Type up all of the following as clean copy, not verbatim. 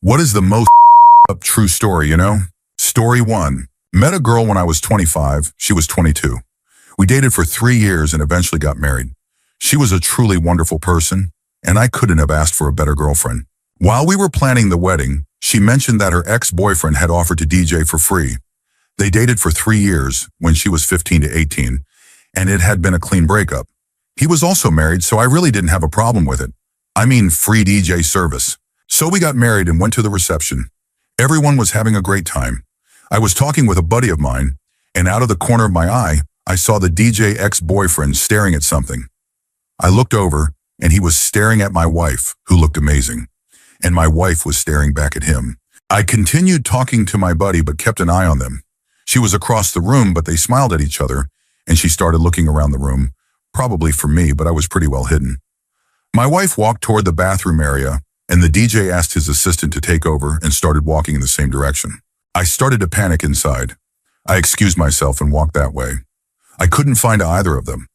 What is the most up true story, you know? Story 1. Met a girl when I was 25. She was 22. We dated for 3 years and eventually got married. She was a truly wonderful person, and I couldn't have asked for a better girlfriend. While we were planning the wedding, she mentioned that her ex-boyfriend had offered to DJ for free. They dated for 3 years when she was 15 to 18, and it had been a clean breakup. He was also married, so I really didn't have a problem with it. I mean, free DJ service. So we got married and went to the reception. Everyone was having a great time. I was talking with a buddy of mine, and out of the corner of my eye, I saw the DJ ex-boyfriend staring at something. I looked over, and he was staring at my wife, who looked amazing, and my wife was staring back at him. I continued talking to my buddy but kept an eye on them. She was across the room, but they smiled at each other, and she started looking around the room, probably for me, but I was pretty well hidden. My wife walked toward the bathroom area, and the DJ asked his assistant to take over and started walking in the same direction. I started to panic inside. I excused myself and walked that way. I couldn't find either of them.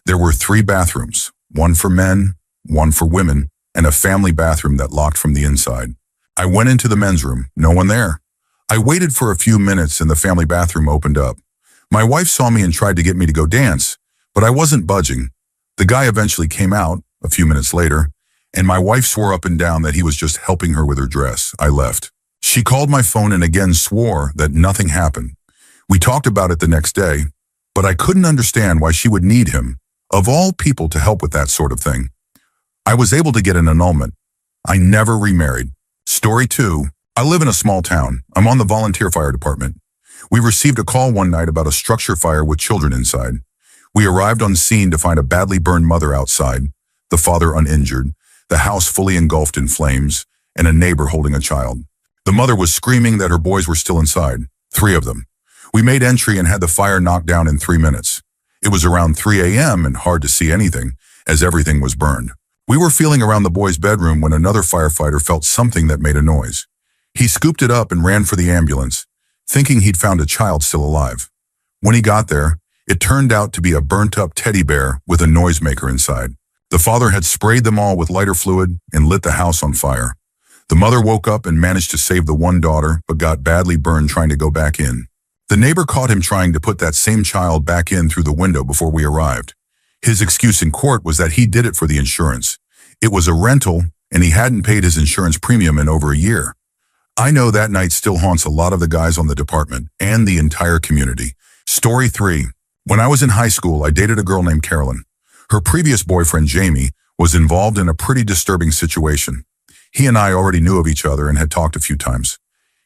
There were 3 bathrooms, one for men, one for women, and a family bathroom that locked from the inside. I went into the men's room, no one there. I waited for a few minutes and the family bathroom opened up. My wife saw me and tried to get me to go dance, but I wasn't budging. The guy eventually came out a few minutes later, and my wife swore up and down that he was just helping her with her dress. I left. She called my phone and again swore that nothing happened. We talked about it the next day, but I couldn't understand why she would need him, of all people, to help with that sort of thing. I was able to get an annulment. I never remarried. Story 2. I live in a small town. I'm on the volunteer fire department. We received a call one night about a structure fire with children inside. We arrived on scene to find a badly burned mother outside, the father uninjured, the house fully engulfed in flames, and a neighbor holding a child. The mother was screaming that her boys were still inside, 3 of them. We made entry and had the fire knocked down in 3 minutes. It was around 3 a.m. and hard to see anything, as everything was burned. We were feeling around the boys' bedroom when another firefighter felt something that made a noise. He scooped it up and ran for the ambulance, thinking he'd found a child still alive. When he got there, it turned out to be a burnt-up teddy bear with a noisemaker inside. The father had sprayed them all with lighter fluid and lit the house on fire. The mother woke up and managed to save the one daughter, but got badly burned trying to go back in. The neighbor caught him trying to put that same child back in through the window before we arrived. His excuse in court was that he did it for the insurance. It was a rental, and he hadn't paid his insurance premium in over a year. I know that night still haunts a lot of the guys on the department and the entire community. Story 3. When I was in high school, I dated a girl named Carolyn. Her previous boyfriend, Jamie, was involved in a pretty disturbing situation. He and I already knew of each other and had talked a few times.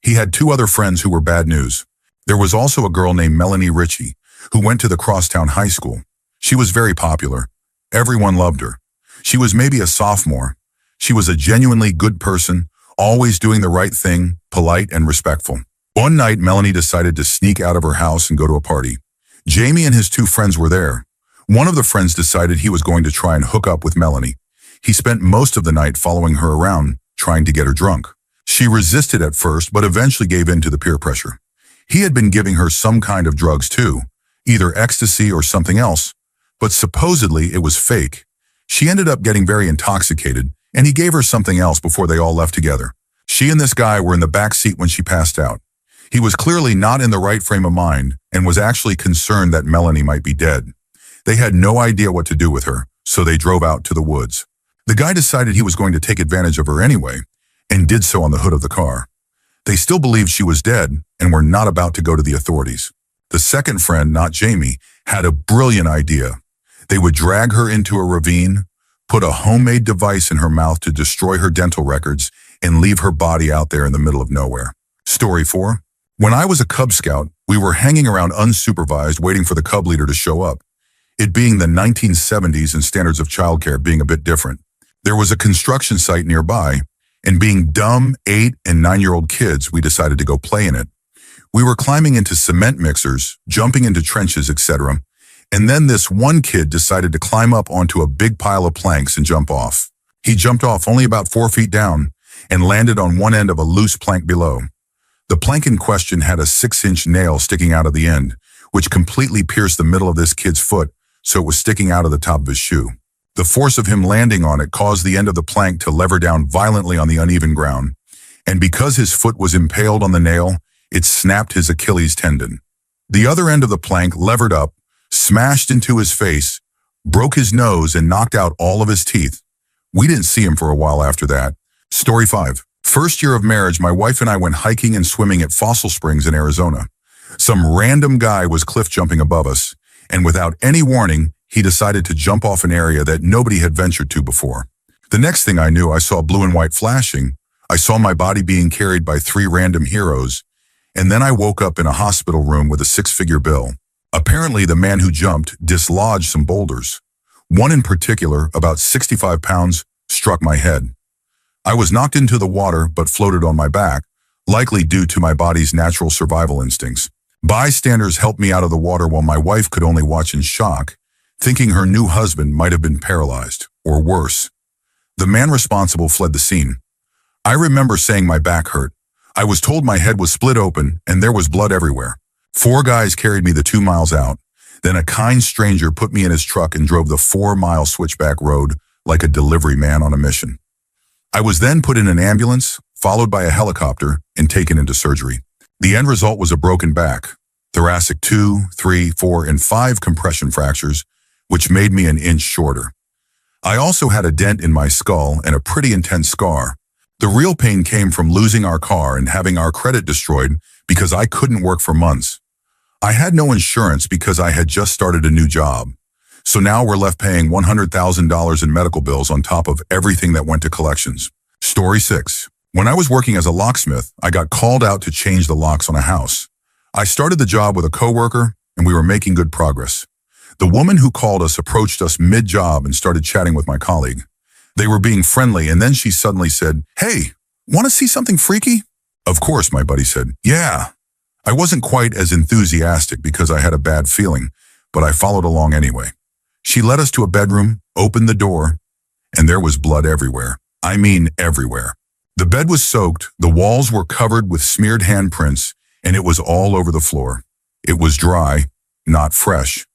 He had 2 other friends who were bad news. There was also a girl named Melanie Ritchie, who went to the Crosstown High School. She was very popular. Everyone loved her. She was maybe a sophomore. She was a genuinely good person, always doing the right thing, polite and respectful. One night, Melanie decided to sneak out of her house and go to a party. Jamie and his 2 friends were there. One of the friends decided he was going to try and hook up with Melanie. He spent most of the night following her around, trying to get her drunk. She resisted at first, but eventually gave in to the peer pressure. He had been giving her some kind of drugs too, either ecstasy or something else, but supposedly it was fake. She ended up getting very intoxicated, and he gave her something else before they all left together. She and this guy were in the back seat when she passed out. He was clearly not in the right frame of mind and was actually concerned that Melanie might be dead. They had no idea what to do with her, so they drove out to the woods. The guy decided he was going to take advantage of her anyway, and did so on the hood of the car. They still believed she was dead and were not about to go to the authorities. The second friend, not Jamie, had a brilliant idea. They would drag her into a ravine, put a homemade device in her mouth to destroy her dental records, and leave her body out there in the middle of nowhere. Story 4. When I was a Cub Scout, we were hanging around unsupervised waiting for the Cub leader to show up. It being the 1970s and standards of childcare being a bit different. There was a construction site nearby, and being dumb 8- and 9-year-old kids, we decided to go play in it. We were climbing into cement mixers, jumping into trenches, etc. And then this one kid decided to climb up onto a big pile of planks and jump off. He jumped off only about 4 feet down and landed on one end of a loose plank below. The plank in question had a 6-inch nail sticking out of the end, which completely pierced the middle of this kid's foot, so it was sticking out of the top of his shoe. The force of him landing on it caused the end of the plank to lever down violently on the uneven ground, And because his foot was impaled on the nail, it snapped his Achilles tendon. The other end of the plank levered up, smashed into his face, broke his nose, and knocked out all of his teeth. We didn't see him for a while after that. Story 5. First year of marriage, my wife and I went hiking and swimming at Fossil Springs in Arizona. Some random guy was cliff jumping above us, and without any warning, he decided to jump off an area that nobody had ventured to before. The next thing I knew, I saw blue and white flashing. I saw my body being carried by 3 random heroes, and then I woke up in a hospital room with a 6-figure bill. Apparently, the man who jumped dislodged some boulders. One in particular, about 65 pounds, struck my head. I was knocked into the water but floated on my back, likely due to my body's natural survival instincts. Bystanders helped me out of the water while my wife could only watch in shock, thinking her new husband might have been paralyzed, or worse. The man responsible fled the scene. I remember saying my back hurt. I was told my head was split open and there was blood everywhere. 4 guys carried me the 2 miles out. Then a kind stranger put me in his truck and drove the 4-mile switchback road like a delivery man on a mission. I was then put in an ambulance, followed by a helicopter, and taken into surgery. The end result was a broken back, thoracic 2, 3, 4, and 5 compression fractures, which made me an inch shorter. I also had a dent in my skull and a pretty intense scar. The real pain came from losing our car and having our credit destroyed because I couldn't work for months. I had no insurance because I had just started a new job. So now we're left paying $100,000 in medical bills on top of everything that went to collections. Story 6. When I was working as a locksmith, I got called out to change the locks on a house. I started the job with a coworker, and we were making good progress. The woman who called us approached us mid-job and started chatting with my colleague. They were being friendly, and then she suddenly said, "Hey, want to see something freaky?" Of course, my buddy said, "Yeah." I wasn't quite as enthusiastic because I had a bad feeling, but I followed along anyway. She led us to a bedroom, opened the door, and there was blood everywhere. I mean everywhere. The bed was soaked, the walls were covered with smeared handprints, and it was all over the floor. It was dry, not fresh.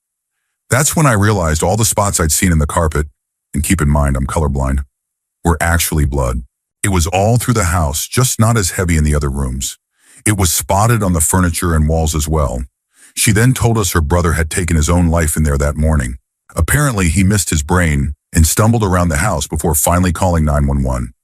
That's when I realized all the spots I'd seen in the carpet, and keep in mind I'm colorblind, were actually blood. It was all through the house, just not as heavy in the other rooms. It was spotted on the furniture and walls as well. She then told us her brother had taken his own life in there that morning. Apparently, he missed his brain and stumbled around the house before finally calling 911.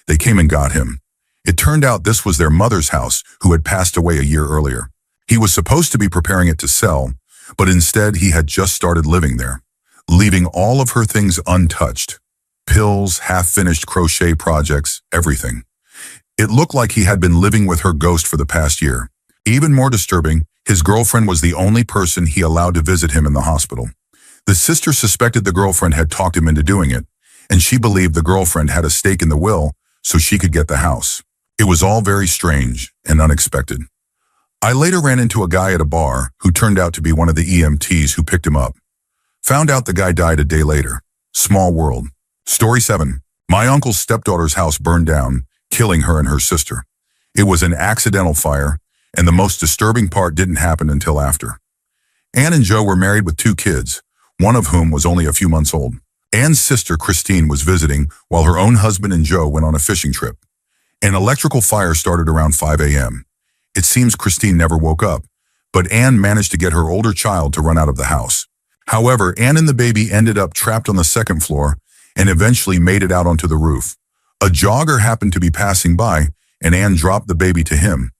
They came and got him. It turned out this was their mother's house, who had passed away a year earlier. He was supposed to be preparing it to sell, but instead he had just started living there, leaving all of her things untouched. Pills, half-finished crochet projects, everything. It looked like he had been living with her ghost for the past year. Even more disturbing, his girlfriend was the only person he allowed to visit him in the hospital. The sister suspected the girlfriend had talked him into doing it, and she believed the girlfriend had a stake in the will so she could get the house. It was all very strange and unexpected. I later ran into a guy at a bar who turned out to be one of the EMTs who picked him up. Found out the guy died a day later. Small world. Story 7. My uncle's stepdaughter's house burned down, killing her and her sister. It was an accidental fire, and the most disturbing part didn't happen until after. Ann and Joe were married with 2 kids, one of whom was only a few months old. Ann's sister, Christine, was visiting while her own husband and Joe went on a fishing trip. An electrical fire started around 5 a.m. It seems Christine never woke up, but Ann managed to get her older child to run out of the house. However, Ann and the baby ended up trapped on the 2nd floor and eventually made it out onto the roof. A jogger happened to be passing by, and Ann dropped the baby to him.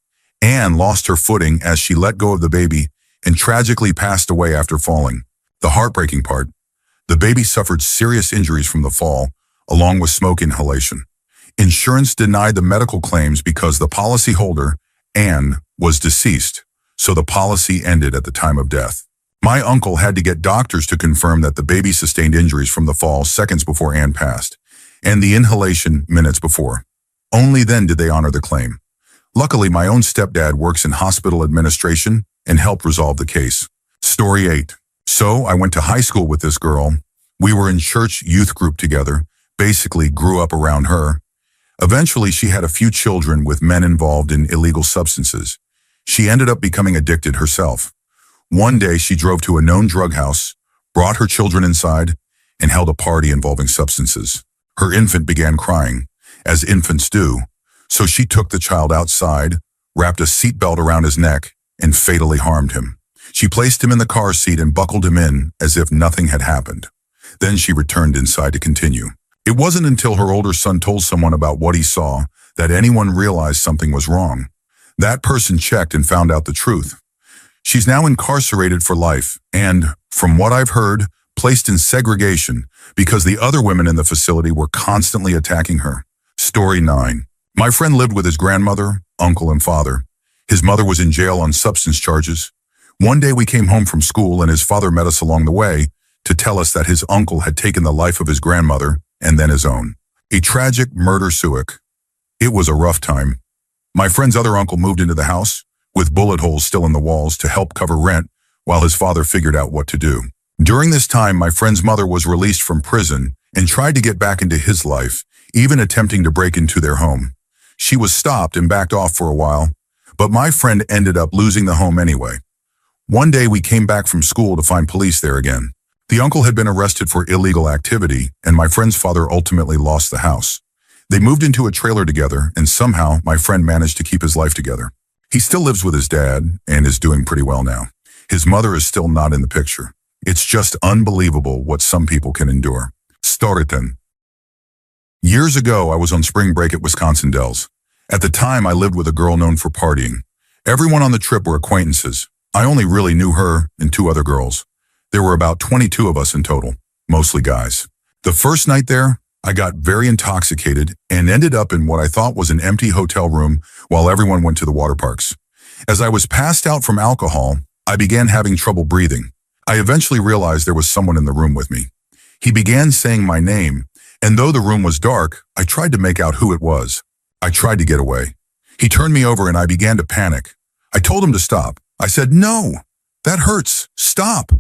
Ann lost her footing as she let go of the baby and tragically passed away after falling. The heartbreaking part, the baby suffered serious injuries from the fall, along with smoke inhalation. Insurance denied the medical claims because the policyholder, Ann, was deceased, so the policy ended at the time of death. My uncle had to get doctors to confirm that the baby sustained injuries from the fall seconds before Ann passed, and the inhalation minutes before. Only then did they honor the claim. Luckily, my own stepdad works in hospital administration and helped resolve the case. Story 8. So I went to high school with this girl. We were in church youth group together, basically grew up around her. Eventually, she had a few children with men involved in illegal substances. She ended up becoming addicted herself. One day, she drove to a known drug house, brought her children inside, and held a party involving substances. Her infant began crying, as infants do, So she took the child outside, wrapped a seatbelt around his neck, and fatally harmed him. She placed him in the car seat and buckled him in as if nothing had happened. Then she returned inside to continue. It wasn't until her older son told someone about what he saw that anyone realized something was wrong. That person checked and found out the truth. She's now incarcerated for life and, from what I've heard, placed in segregation because the other women in the facility were constantly attacking her. Story 9. My friend lived with his grandmother, uncle, and father. His mother was in jail on substance charges. One day we came home from school and his father met us along the way to tell us that his uncle had taken the life of his grandmother and then his own. A tragic murder-suicide. It was a rough time. My friend's other uncle moved into the house, with bullet holes still in the walls, to help cover rent while his father figured out what to do. During this time, my friend's mother was released from prison and tried to get back into his life, even attempting to break into their home. She was stopped and backed off for a while, but my friend ended up losing the home anyway. One day we came back from school to find police there again. The uncle had been arrested for illegal activity, and my friend's father ultimately lost the house. They moved into a trailer together, and somehow my friend managed to keep his life together. He still lives with his dad and is doing pretty well now. His mother is still not in the picture. It's just unbelievable what some people can endure. Story 10. Years ago, I was on spring break at Wisconsin Dells. At the time, I lived with a girl known for partying. Everyone on the trip were acquaintances. I only really knew her and 2 other girls. There were about 22 of us in total, mostly guys. The first night there, I got very intoxicated and ended up in what I thought was an empty hotel room while everyone went to the water parks. As I was passed out from alcohol, I began having trouble breathing. I eventually realized there was someone in the room with me. He began saying my name, and though the room was dark, I tried to make out who it was. I tried to get away. He turned me over and I began to panic. I told him to stop. I said, "No, that hurts. Stop."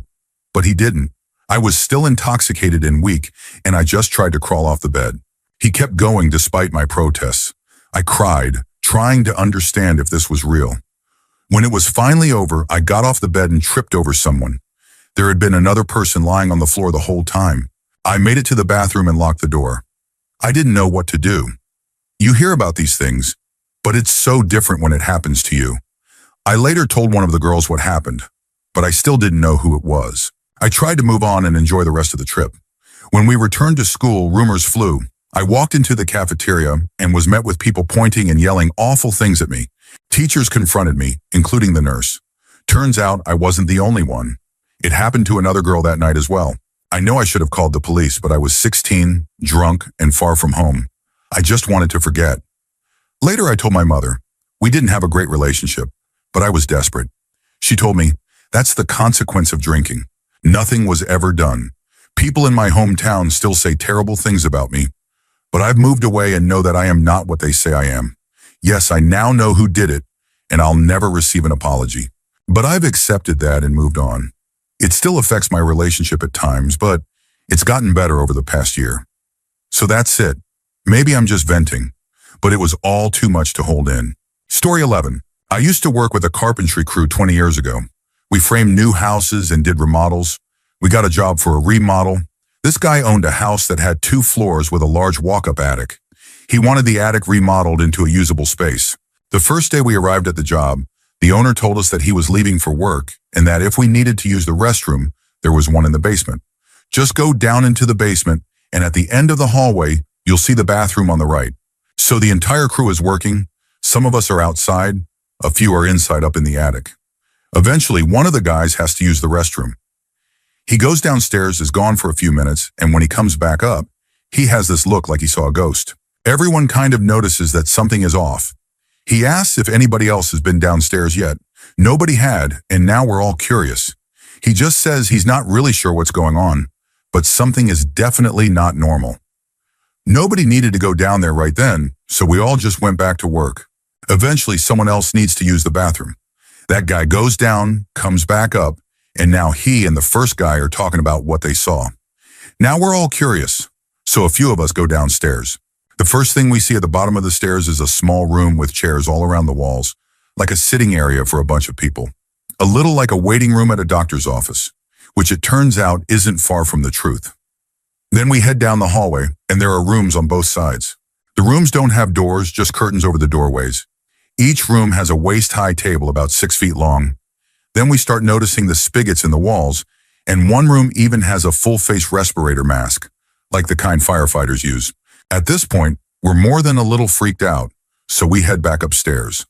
But he didn't. I was still intoxicated and weak, and I just tried to crawl off the bed. He kept going despite my protests. I cried, trying to understand if this was real. When it was finally over, I got off the bed and tripped over someone. There had been another person lying on the floor the whole time. I made it to the bathroom and locked the door. I didn't know what to do. You hear about these things, but it's so different when it happens to you. I later told one of the girls what happened, but I still didn't know who it was. I tried to move on and enjoy the rest of the trip. When we returned to school, rumors flew. I walked into the cafeteria and was met with people pointing and yelling awful things at me. Teachers confronted me, including the nurse. Turns out I wasn't the only one. It happened to another girl that night as well. I know I should have called the police, but I was 16, drunk, and far from home. I just wanted to forget. Later, I told my mother. We didn't have a great relationship, but I was desperate. She told me, "That's the consequence of drinking. Nothing was ever done. People in my hometown still say terrible things about me, but I've moved away and know that I am not what they say I am. Yes, I now know who did it, and I'll never receive an apology. But I've accepted that and moved on. It still affects my relationship at times, but it's gotten better over the past year. So that's it. Maybe I'm just venting, but it was all too much to hold in." Story 11. I used to work with a carpentry crew 20 years ago. We framed new houses and did remodels. We got a job for a remodel. This guy owned a house that had 2 floors with a large walk-up attic. He wanted the attic remodeled into a usable space. The first day we arrived at the job, the owner told us that he was leaving for work and that if we needed to use the restroom, there was one in the basement. Just go down into the basement, and at the end of the hallway, you'll see the bathroom on the right. So the entire crew is working. Some of us are outside. A few are inside up in the attic. Eventually, one of the guys has to use the restroom. He goes downstairs, is gone for a few minutes, and when he comes back up, he has this look like he saw a ghost. Everyone kind of notices that something is off. He asks if anybody else has been downstairs yet. Nobody had, and now we're all curious. He just says he's not really sure what's going on, but something is definitely not normal. Nobody needed to go down there right then, so we all just went back to work. Eventually, someone else needs to use the bathroom. That guy goes down, comes back up, and now he and the first guy are talking about what they saw. Now we're all curious, so a few of us go downstairs. The first thing we see at the bottom of the stairs is a small room with chairs all around the walls, like a sitting area for a bunch of people. A little like a waiting room at a doctor's office, which it turns out isn't far from the truth. Then we head down the hallway, and there are rooms on both sides. The rooms don't have doors, just curtains over the doorways. Each room has a waist-high table about 6 feet long. Then we start noticing the spigots in the walls, and one room even has a full-face respirator mask, like the kind firefighters use. At this point, we're more than a little freaked out, so we head back upstairs.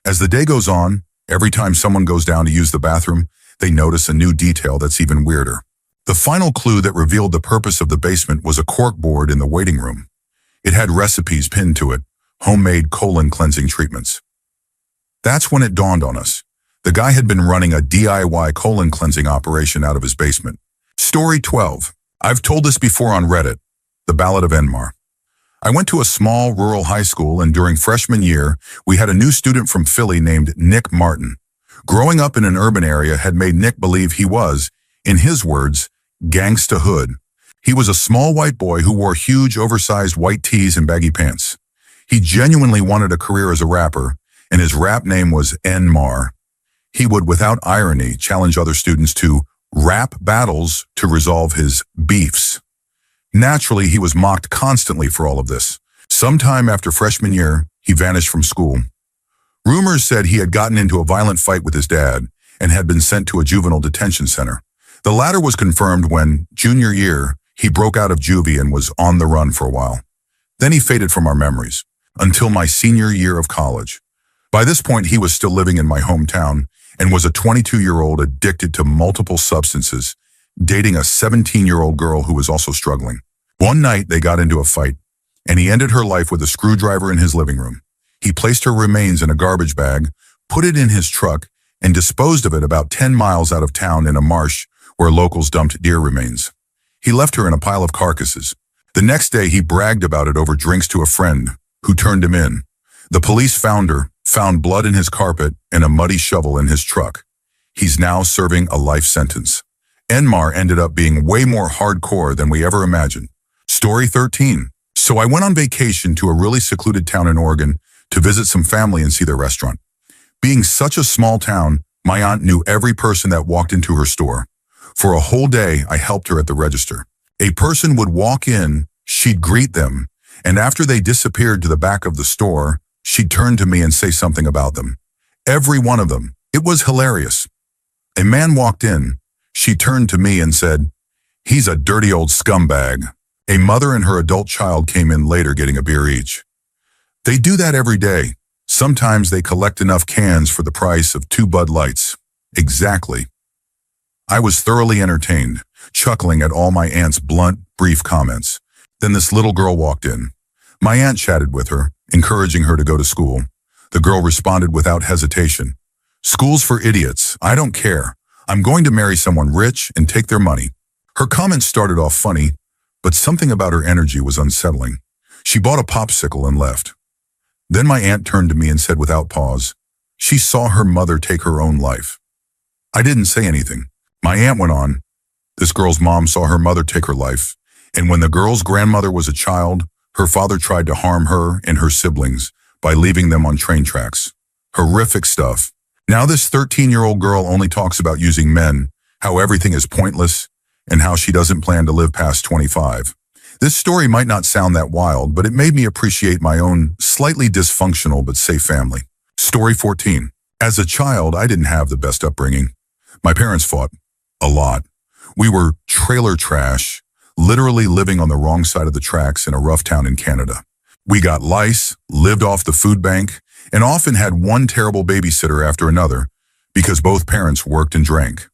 As the day goes on, every time someone goes down to use the bathroom, they notice a new detail that's even weirder. The final clue that revealed the purpose of the basement was a corkboard in the waiting room. It had recipes pinned to it, homemade colon cleansing treatments. That's when it dawned on us. The guy had been running a DIY colon cleansing operation out of his basement. Story 12. I've told this before on Reddit, the Ballad of Enmar. I went to a small rural high school, and during freshman year, we had a new student from Philly named Nick Martin. Growing up in an urban area had made Nick believe he was, in his words, gangsta hood. He was a small white boy who wore huge, oversized white tees and baggy pants. He genuinely wanted a career as a rapper, and his rap name was Enmar. He would, without irony, challenge other students to rap battles to resolve his beefs. Naturally, he was mocked constantly for all of this. Sometime after freshman year, he vanished from school. Rumors said he had gotten into a violent fight with his dad and had been sent to a juvenile detention center. The latter was confirmed when, junior year, he broke out of juvie and was on the run for a while. Then he faded from our memories, until my senior year of college. By this point, he was still living in my hometown and was a 22-year-old addicted to multiple substances, dating a 17-year-old girl who was also struggling. One night, they got into a fight, and he ended her life with a screwdriver in his living room. He placed her remains in a garbage bag, put it in his truck, and disposed of it about 10 miles out of town in a marsh where locals dumped deer remains. He left her in a pile of carcasses. The next day, he bragged about it over drinks to a friend, who turned him in. The police found her, found blood in his carpet and a muddy shovel in his truck. He's now serving a life sentence. Enmar ended up being way more hardcore than we ever imagined. Story 13. So I went on vacation to a really secluded town in Oregon to visit some family and see their restaurant. Being such a small town, my aunt knew every person that walked into her store. For a whole day, I helped her at the register. A person would walk in, she'd greet them, and after they disappeared to the back of the store, she'd turn to me and say something about them. Every one of them. It was hilarious. A man walked in. She turned to me and said, "He's a dirty old scumbag." A mother and her adult child came in later getting a beer each. They do that every day. Sometimes they collect enough cans for the price of 2 Bud Lights. Exactly. I was thoroughly entertained, chuckling at all my aunt's blunt, brief comments. Then this little girl walked in. My aunt chatted with her, encouraging her to go to school. The girl responded without hesitation. "School's for idiots. I don't care. I'm going to marry someone rich and take their money." Her comments started off funny, but something about her energy was unsettling. She bought a popsicle and left. Then my aunt turned to me and said without pause, she saw her mother take her own life. I didn't say anything. My aunt went on, "This girl's mom saw her mother take her life, and when the girl's grandmother was a child, her father tried to harm her and her siblings by leaving them on train tracks. Horrific stuff. Now this 13-year-old girl only talks about using men, how everything is pointless, and how she doesn't plan to live past 25. This story might not sound that wild, but it made me appreciate my own slightly dysfunctional but safe family. Story 14. As a child, I didn't have the best upbringing. My parents fought. A lot. We were trailer trash, literally living on the wrong side of the tracks in a rough town in Canada. We got lice, lived off the food bank, and often had one terrible babysitter after another because both parents worked and drank.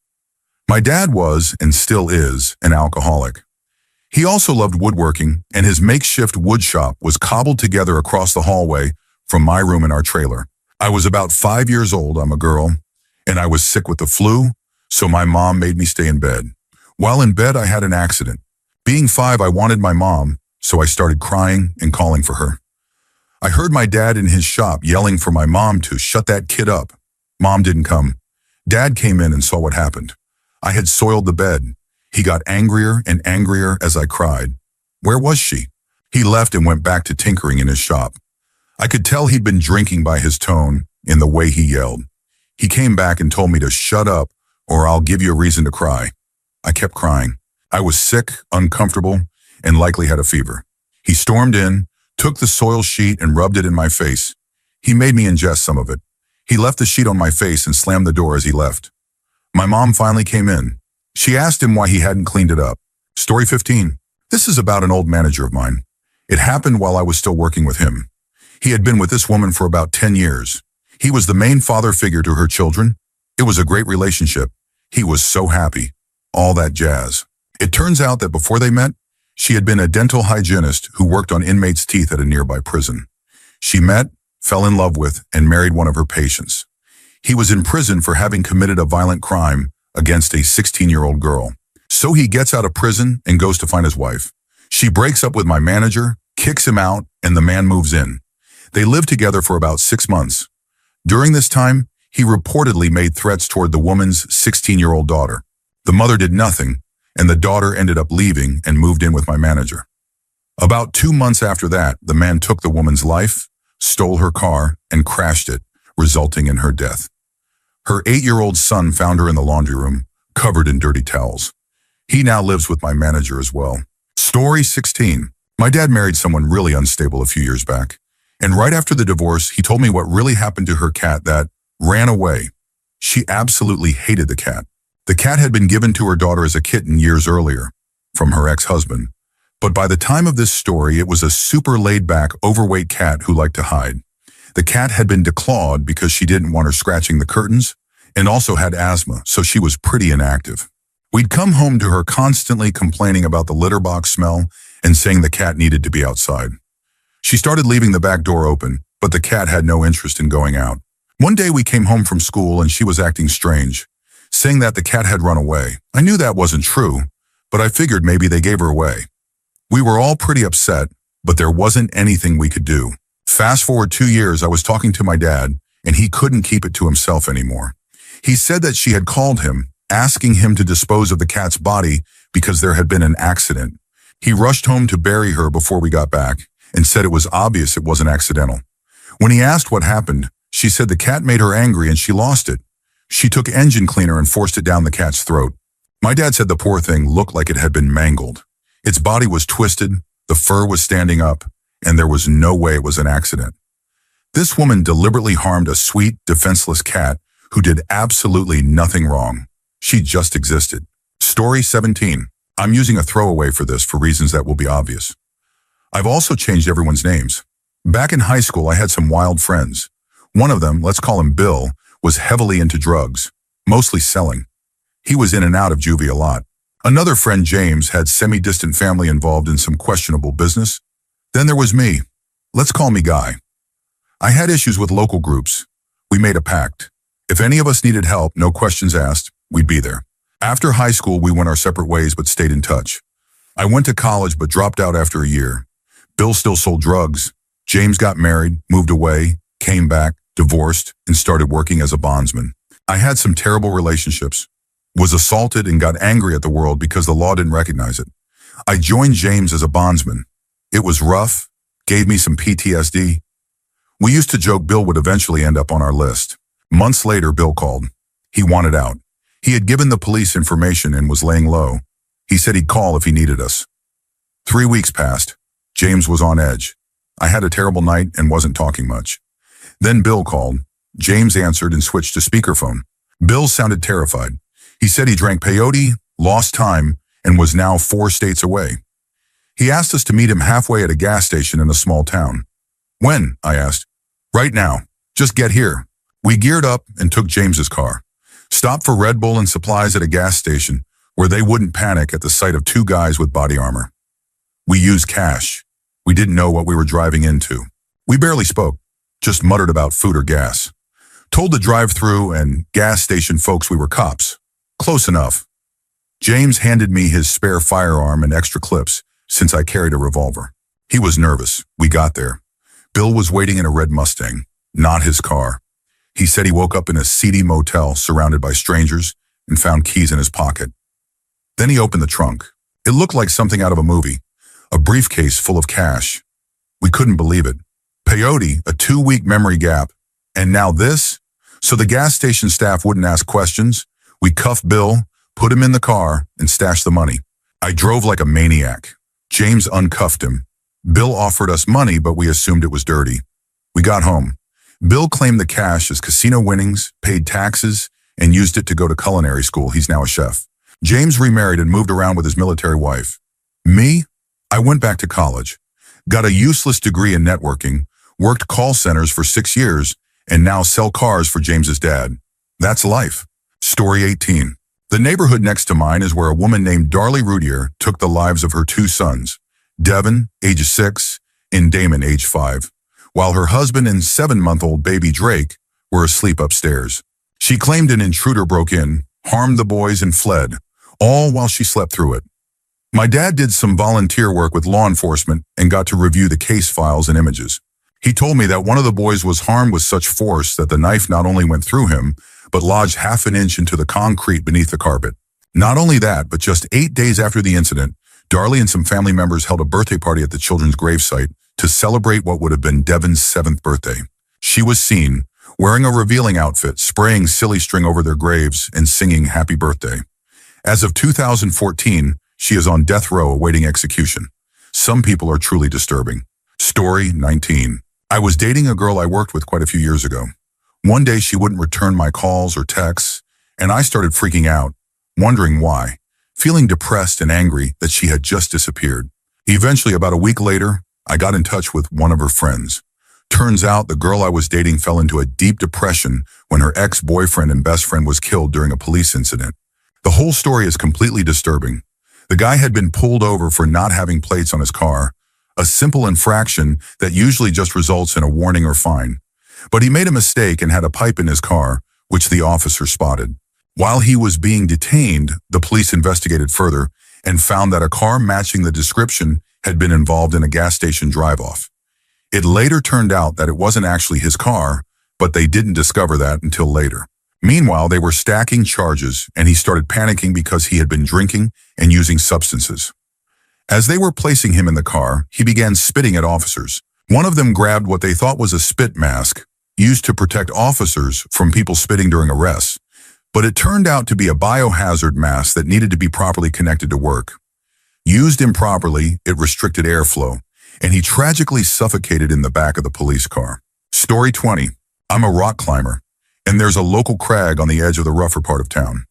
My dad was, and still is, an alcoholic. He also loved woodworking, and his makeshift wood shop was cobbled together across the hallway from my room in our trailer. I was about 5 years old, I'm a girl, and I was sick with the flu, so my mom made me stay in bed. While in bed, I had an accident. Being 5, I wanted my mom, so I started crying and calling for her. I heard my dad in his shop yelling for my mom to shut that kid up. Mom didn't come. Dad came in and saw what happened. I had soiled the bed. He got angrier and angrier as I cried. Where was she? He left and went back to tinkering in his shop. I could tell he'd been drinking by his tone, in the way he yelled. He came back and told me to shut up or I'll give you a reason to cry. I kept crying. I was sick, uncomfortable, and likely had a fever. He stormed in, took the soil sheet and rubbed it in my face. He made me ingest some of it. He left the sheet on my face and slammed the door as he left. My mom finally came in. She asked him why he hadn't cleaned it up. Story 15. This is about an old manager of mine. It happened while I was still working with him. He had been with this woman for about 10 years. He was the main father figure to her children. It was a great relationship. He was so happy. All that jazz. It turns out that before they met, she had been a dental hygienist who worked on inmates' teeth at a nearby prison. She met, fell in love with, and married one of her patients. He was in prison for having committed a violent crime against a 16-year-old girl. So he gets out of prison and goes to find his wife. She breaks up with my manager, kicks him out, and the man moves in. They lived together for about 6 months. During this time, he reportedly made threats toward the woman's 16-year-old daughter. The mother did nothing, and the daughter ended up leaving and moved in with my manager. About 2 months after that, the man took the woman's life, stole her car, and crashed it, resulting in her death. Her 8-year-old son found her in the laundry room, covered in dirty towels. He now lives with my manager as well. Story 16. My dad married someone really unstable a few years back, and right after the divorce, he told me what really happened to her cat that ran away. She absolutely hated the cat. The cat had been given to her daughter as a kitten years earlier from her ex-husband, but by the time of this story, it was a super laid-back, overweight cat who liked to hide. The cat had been declawed because she didn't want her scratching the curtains and also had asthma, so she was pretty inactive. We'd come home to her constantly complaining about the litter box smell and saying the cat needed to be outside. She started leaving the back door open, but the cat had no interest in going out. One day we came home from school and she was acting strange, saying that the cat had run away. I knew that wasn't true, but I figured maybe they gave her away. We were all pretty upset, but there wasn't anything we could do. Fast forward 2 years, I was talking to my dad, and he couldn't keep it to himself anymore. He said that she had called him, asking him to dispose of the cat's body because there had been an accident. He rushed home to bury her before we got back and said it was obvious it wasn't accidental. When he asked what happened, she said the cat made her angry and she lost it. She took engine cleaner and forced it down the cat's throat. My dad said the poor thing looked like it had been mangled. Its body was twisted, the fur was standing up, and there was no way it was an accident. This woman deliberately harmed a sweet, defenseless cat who did absolutely nothing wrong. She just existed. Story 17. I'm using a throwaway for this for reasons that will be obvious. I've also changed everyone's names. Back in high school, I had some wild friends. One of them, let's call him Bill, was heavily into drugs, mostly selling. He was in and out of juvie a lot. Another friend, James, had semi-distant family involved in some questionable business. Then there was me. Let's call me Guy. I had issues with local groups. We made a pact. If any of us needed help, no questions asked, we'd be there. After high school, we went our separate ways but stayed in touch. I went to college but dropped out after a year. Bill still sold drugs. James got married, moved away, came back, divorced, and started working as a bondsman. I had some terrible relationships, was assaulted and got angry at the world because the law didn't recognize it. I joined James as a bondsman. It was rough, gave me some PTSD. We used to joke Bill would eventually end up on our list. Months later, Bill called. He wanted out. He had given the police information and was laying low. He said he'd call if he needed us. 3 weeks passed. James was on edge. I had a terrible night and wasn't talking much. Then Bill called. James answered and switched to speakerphone. Bill sounded terrified. He said he drank peyote, lost time, and was now 4 states away. He asked us to meet him halfway at a gas station in a small town. When? I asked. Right now. Just get here. We geared up and took James's car. Stopped for Red Bull and supplies at a gas station where they wouldn't panic at the sight of 2 guys with body armor. We used cash. We didn't know what we were driving into. We barely spoke, just muttered about food or gas. Told the drive-through and gas station folks we were cops. Close enough. James handed me his spare firearm and extra clips since I carried a revolver. He was nervous. We got there. Bill was waiting in a red Mustang, not his car. He said he woke up in a seedy motel surrounded by strangers and found keys in his pocket. Then he opened the trunk. It looked like something out of a movie, a briefcase full of cash. We couldn't believe it. Peyote, a 2-week memory gap, and now this? So the gas station staff wouldn't ask questions. We cuffed Bill, put him in the car, and stashed the money. I drove like a maniac. James uncuffed him. Bill offered us money, but we assumed it was dirty. We got home. Bill claimed the cash as casino winnings, paid taxes, and used it to go to culinary school. He's now a chef. James remarried and moved around with his military wife. Me? I went back to college, got a useless degree in networking, worked call centers for 6 years, and now sell cars for James's dad. That's life. Story 18. The neighborhood next to mine is where a woman named Darlie Rudier took the lives of her 2 sons, Devin, age 6, and Damon, age 5, while her husband and 7-month-old baby Drake were asleep upstairs. She claimed an intruder broke in, harmed the boys, and fled, all while she slept through it. My dad did some volunteer work with law enforcement and got to review the case files and images. He told me that one of the boys was harmed with such force that the knife not only went through him, but lodged half an inch into the concrete beneath the carpet. Not only that, but just 8 days after the incident, Darlie and some family members held a birthday party at the children's gravesite to celebrate what would have been Devin's 7th birthday. She was seen wearing a revealing outfit, spraying silly string over their graves, and singing happy birthday. As of 2014, she is on death row awaiting execution. Some people are truly disturbing. Story 19. I was dating a girl I worked with quite a few years ago. One day she wouldn't return my calls or texts, and I started freaking out, wondering why, feeling depressed and angry that she had just disappeared. Eventually, about a week later, I got in touch with one of her friends. Turns out the girl I was dating fell into a deep depression when her ex-boyfriend and best friend was killed during a police incident. The whole story is completely disturbing. The guy had been pulled over for not having plates on his car, a simple infraction that usually just results in a warning or fine. But he made a mistake and had a pipe in his car, which the officer spotted. While he was being detained, the police investigated further and found that a car matching the description had been involved in a gas station drive-off. It later turned out that it wasn't actually his car, but they didn't discover that until later. Meanwhile, they were stacking charges, and he started panicking because he had been drinking and using substances. As they were placing him in the car, he began spitting at officers. One of them grabbed what they thought was a spit mask, used to protect officers from people spitting during arrests, but it turned out to be a biohazard mask that needed to be properly connected to work. Used improperly, it restricted airflow, and he tragically suffocated in the back of the police car. Story 20. I'm a rock climber, and there's a local crag on the edge of the rougher part of town.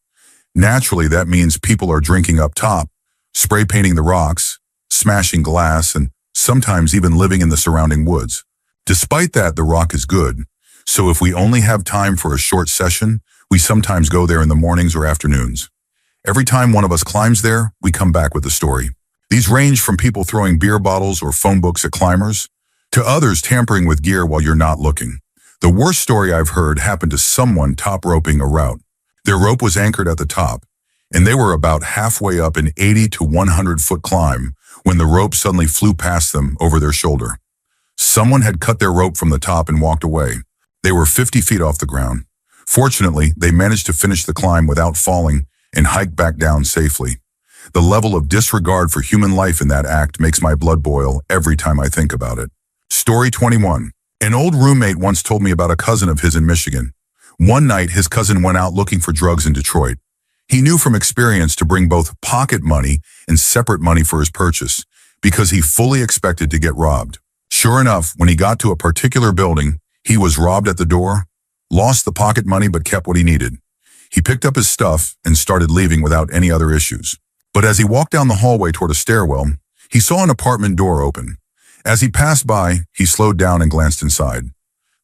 Naturally, that means people are drinking up top, spray painting the rocks, smashing glass, and sometimes even living in the surrounding woods. Despite that, the rock is good, so if we only have time for a short session, we sometimes go there in the mornings or afternoons. Every time one of us climbs there, we come back with a story. These range from people throwing beer bottles or phone books at climbers, to others tampering with gear while you're not looking. The worst story I've heard happened to someone top roping a route. Their rope was anchored at the top, and they were about halfway up an 80 to 100-foot climb when the rope suddenly flew past them over their shoulder. Someone had cut their rope from the top and walked away. They were 50 feet off the ground. Fortunately, they managed to finish the climb without falling and hike back down safely. The level of disregard for human life in that act makes my blood boil every time I think about it. Story 21. An old roommate once told me about a cousin of his in Michigan. One night, his cousin went out looking for drugs in Detroit. He knew from experience to bring both pocket money and separate money for his purchase because he fully expected to get robbed. Sure enough, when he got to a particular building, he was robbed at the door, lost the pocket money but kept what he needed. He picked up his stuff and started leaving without any other issues. But as he walked down the hallway toward a stairwell, he saw an apartment door open. As he passed by, he slowed down and glanced inside.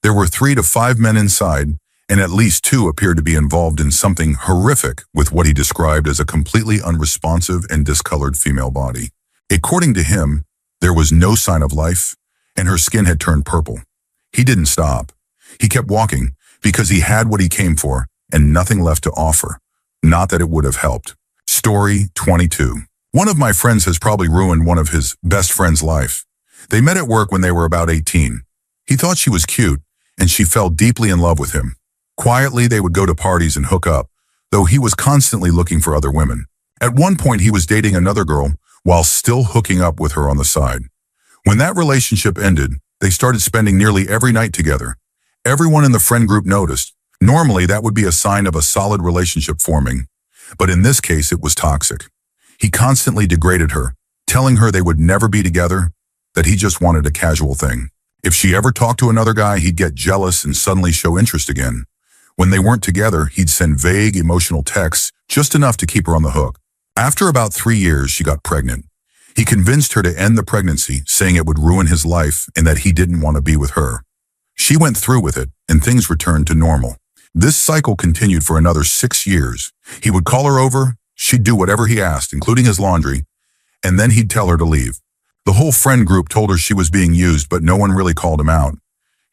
There were 3 to 5 men inside, and at least 2 appeared to be involved in something horrific with what he described as a completely unresponsive and discolored female body. According to him, there was no sign of life, and her skin had turned purple. He didn't stop. He kept walking because he had what he came for and nothing left to offer. Not that it would have helped. Story 22. One of my friends has probably ruined one of his best friend's life. They met at work when they were about 18. He thought she was cute, and she fell deeply in love with him. Quietly, they would go to parties and hook up, though he was constantly looking for other women. At one point, he was dating another girl while still hooking up with her on the side. When that relationship ended, they started spending nearly every night together. Everyone in the friend group noticed. Normally, that would be a sign of a solid relationship forming. But in this case, it was toxic. He constantly degraded her, telling her they would never be together, that he just wanted a casual thing. If she ever talked to another guy, he'd get jealous and suddenly show interest again. When they weren't together, he'd send vague, emotional texts, just enough to keep her on the hook. After about 3 years, she got pregnant. He convinced her to end the pregnancy, saying it would ruin his life and that he didn't want to be with her. She went through with it, and things returned to normal. This cycle continued for another 6 years. He would call her over, she'd do whatever he asked, including his laundry, and then he'd tell her to leave. The whole friend group told her she was being used, but no one really called him out.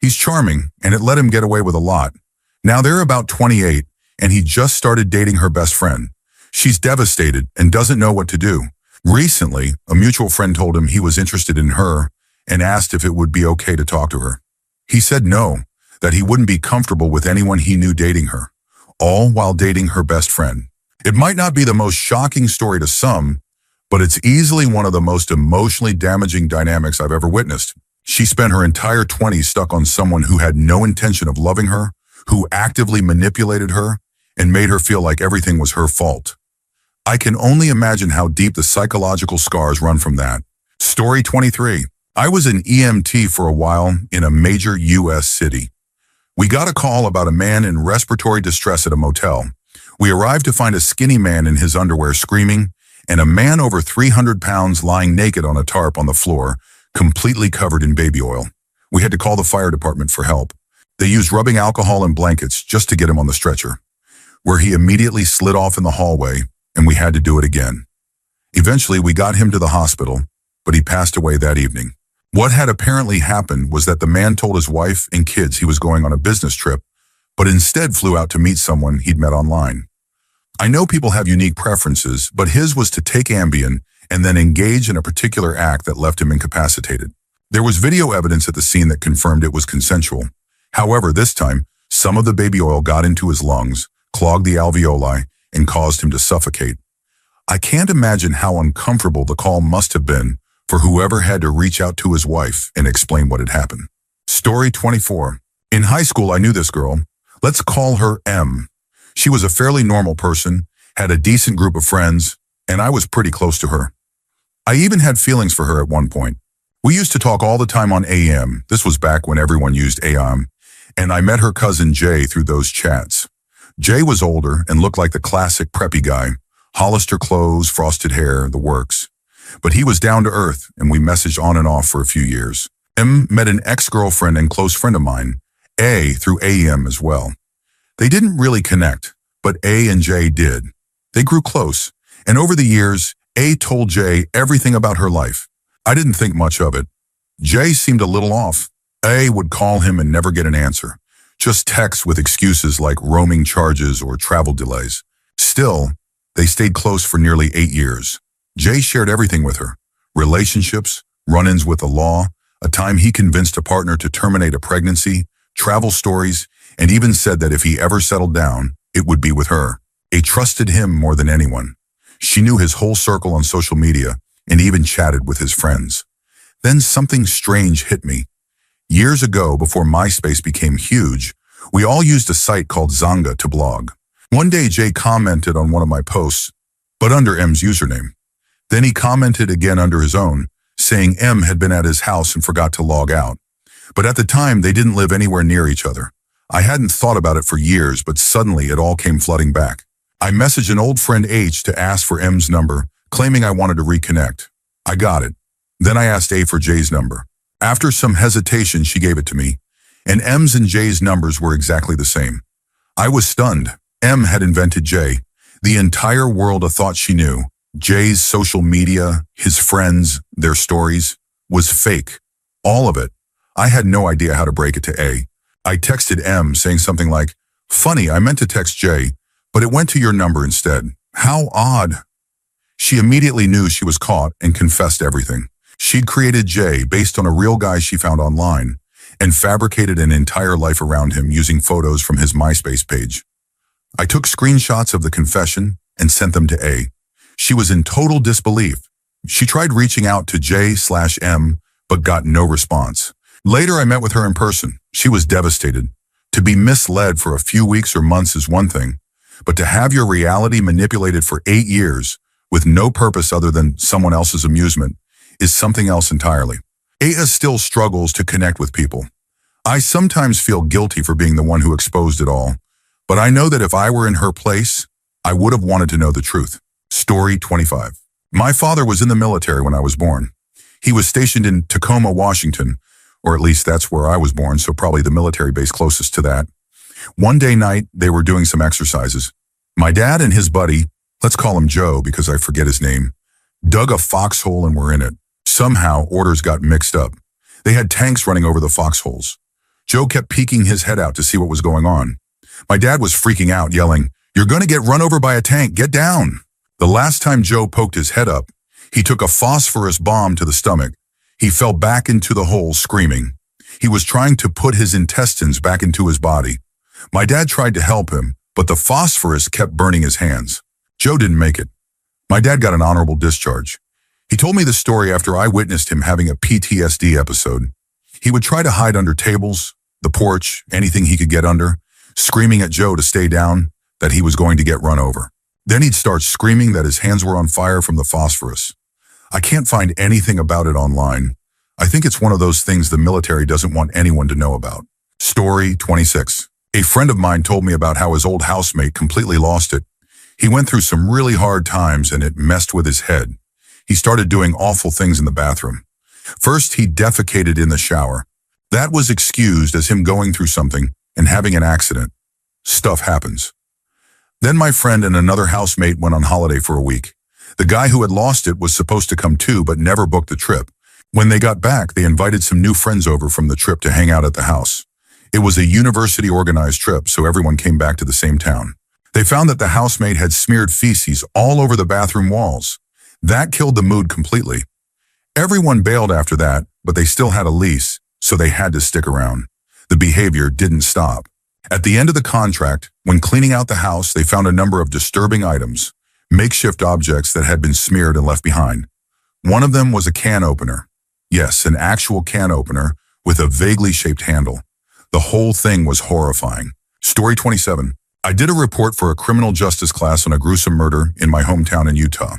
He's charming, and it let him get away with a lot. Now they're about 28, and he just started dating her best friend. She's devastated and doesn't know what to do. Recently, a mutual friend told him he was interested in her and asked if it would be okay to talk to her. He said no, that he wouldn't be comfortable with anyone he knew dating her, all while dating her best friend. It might not be the most shocking story to some, but it's easily one of the most emotionally damaging dynamics I've ever witnessed. She spent her entire 20s stuck on someone who had no intention of loving her, who actively manipulated her, and made her feel like everything was her fault. I can only imagine how deep the psychological scars run from that. Story 23. I was an EMT for a while in a major U.S. city. We got a call about a man in respiratory distress at a motel. We arrived to find a skinny man in his underwear screaming, and a man over 300 pounds lying naked on a tarp on the floor, completely covered in baby oil. We had to call the fire department for help. They used rubbing alcohol and blankets just to get him on the stretcher, where he immediately slid off in the hallway, and we had to do it again. Eventually, we got him to the hospital, but he passed away that evening. What had apparently happened was that the man told his wife and kids he was going on a business trip, but instead flew out to meet someone he'd met online. I know people have unique preferences, but his was to take Ambien and then engage in a particular act that left him incapacitated. There was video evidence at the scene that confirmed it was consensual. However, this time, some of the baby oil got into his lungs, clogged the alveoli, and caused him to suffocate. I can't imagine how uncomfortable the call must have been for whoever had to reach out to his wife and explain what had happened. Story 24. In high school, I knew this girl. Let's call her M. She was a fairly normal person, had a decent group of friends, and I was pretty close to her. I even had feelings for her at one point. We used to talk all the time on AM. This was back when everyone used AM, and I met her cousin Jay through those chats. Jay was older and looked like the classic preppy guy, Hollister clothes, frosted hair, the works. But he was down to earth, and we messaged on and off for a few years. M met an ex-girlfriend and close friend of mine, A, through AM as well. They didn't really connect, but A and J did. They grew close, and over the years, A told J everything about her life. I didn't think much of it. J seemed a little off. A would call him and never get an answer. Just texts with excuses like roaming charges or travel delays. Still, they stayed close for nearly 8 years. Jay shared everything with her. Relationships, run-ins with the law, a time he convinced a partner to terminate a pregnancy, travel stories, and even said that if he ever settled down, it would be with her. A trusted him more than anyone. She knew his whole circle on social media and even chatted with his friends. Then something strange hit me. Years ago, before MySpace became huge, we all used a site called Zanga to blog. One day, Jay commented on one of my posts, but under M's username. Then he commented again under his own, saying M had been at his house and forgot to log out. But at the time, they didn't live anywhere near each other. I hadn't thought about it for years, but suddenly it all came flooding back. I messaged an old friend H to ask for M's number, claiming I wanted to reconnect. I got it. Then I asked A for J's number. After some hesitation, she gave it to me, and M's and J's numbers were exactly the same. I was stunned. M had invented J. The entire world of thought she knew, Jay's social media, his friends, their stories, was fake. All of it. I had no idea how to break it to A. I texted M saying something like, "Funny, I meant to text Jay, but it went to your number instead. How odd." She immediately knew she was caught and confessed everything. She'd created Jay based on a real guy she found online and fabricated an entire life around him using photos from his MySpace page. I took screenshots of the confession and sent them to A. She was in total disbelief. She tried reaching out to J/M, but got no response. Later, I met with her in person. She was devastated. To be misled for a few weeks or months is one thing, but to have your reality manipulated for 8 years with no purpose other than someone else's amusement is something else entirely. Aya still struggles to connect with people. I sometimes feel guilty for being the one who exposed it all, but I know that if I were in her place, I would have wanted to know the truth. Story 25. My father was in the military when I was born. He was stationed in Tacoma, Washington, or at least that's where I was born, so probably the military base closest to that. One day night, they were doing some exercises. My dad and his buddy, let's call him Joe because I forget his name, dug a foxhole and were in it. Somehow, orders got mixed up. They had tanks running over the foxholes. Joe kept peeking his head out to see what was going on. My dad was freaking out, yelling, "You're going to get run over by a tank, get down." The last time Joe poked his head up, he took a phosphorus bomb to the stomach. He fell back into the hole, screaming. He was trying to put his intestines back into his body. My dad tried to help him, but the phosphorus kept burning his hands. Joe didn't make it. My dad got an honorable discharge. He told me the story after I witnessed him having a PTSD episode. He would try to hide under tables, the porch, anything he could get under, screaming at Joe to stay down, that he was going to get run over. Then he'd start screaming that his hands were on fire from the phosphorus. I can't find anything about it online. I think it's one of those things the military doesn't want anyone to know about. Story 26. A friend of mine told me about how his old housemate completely lost it. He went through some really hard times and it messed with his head. He started doing awful things in the bathroom. First, he defecated in the shower. That was excused as him going through something and having an accident. Stuff happens. Then my friend and another housemate went on holiday for a week. The guy who had lost it was supposed to come too, but never booked the trip. When they got back, they invited some new friends over from the trip to hang out at the house. It was a university-organized trip, so everyone came back to the same town. They found that the housemate had smeared feces all over the bathroom walls. That killed the mood completely. Everyone bailed after that, but they still had a lease, so they had to stick around. The behavior didn't stop. At the end of the contract, when cleaning out the house, they found a number of disturbing items, makeshift objects that had been smeared and left behind. One of them was a can opener. Yes, an actual can opener with a vaguely shaped handle. The whole thing was horrifying. Story 27. I did a report for a criminal justice class on a gruesome murder in my hometown in Utah.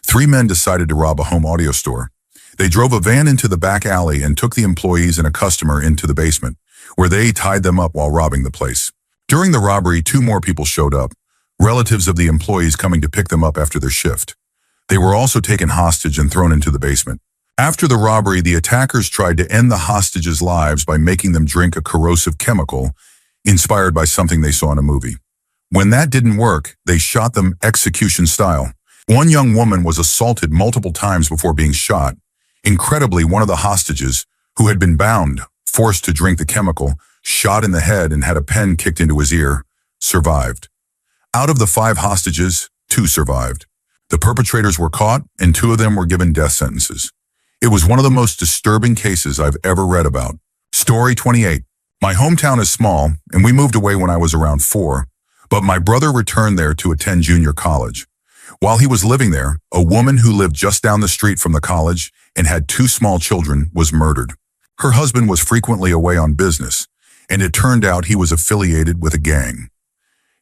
3 men decided to rob a home audio store. They drove a van into the back alley and took the employees and a customer into the basement, where they tied them up while robbing the place. During the robbery, 2 more people showed up, relatives of the employees coming to pick them up after their shift. They were also taken hostage and thrown into the basement. After the robbery, the attackers tried to end the hostages' lives by making them drink a corrosive chemical inspired by something they saw in a movie. When that didn't work, they shot them execution style. One young woman was assaulted multiple times before being shot. Incredibly, one of the hostages, who had been bound, forced to drink the chemical, shot in the head and had a pen kicked into his ear, survived. Out of the 5 hostages, 2 survived. The perpetrators were caught and 2 of them were given death sentences. It was one of the most disturbing cases I've ever read about. Story 28. My hometown is small, and we moved away when I was around 4, but my brother returned there to attend junior college. While he was living there, a woman who lived just down the street from the college and had 2 small children was murdered. Her husband was frequently away on business, and it turned out he was affiliated with a gang.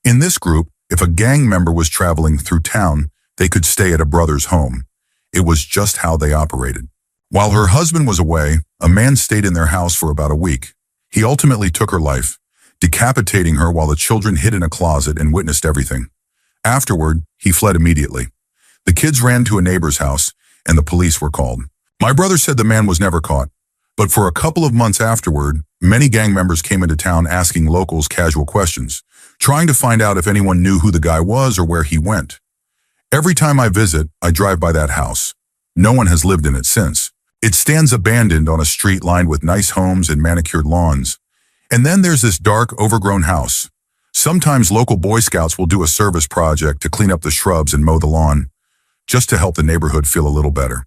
In this group, if a gang member was traveling through town, they could stay at a brother's home. It was just how they operated. While her husband was away, a man stayed in their house for about a week. He ultimately took her life, decapitating her while the children hid in a closet and witnessed everything. Afterward, he fled immediately. The kids ran to a neighbor's house, and the police were called. My brother said the man was never caught, but for a couple of months afterward, many gang members came into town asking locals casual questions, trying to find out if anyone knew who the guy was or where he went. Every time I visit, I drive by that house. No one has lived in it since. It stands abandoned on a street lined with nice homes and manicured lawns. And then there's this dark, overgrown house. Sometimes local Boy Scouts will do a service project to clean up the shrubs and mow the lawn, just to help the neighborhood feel a little better.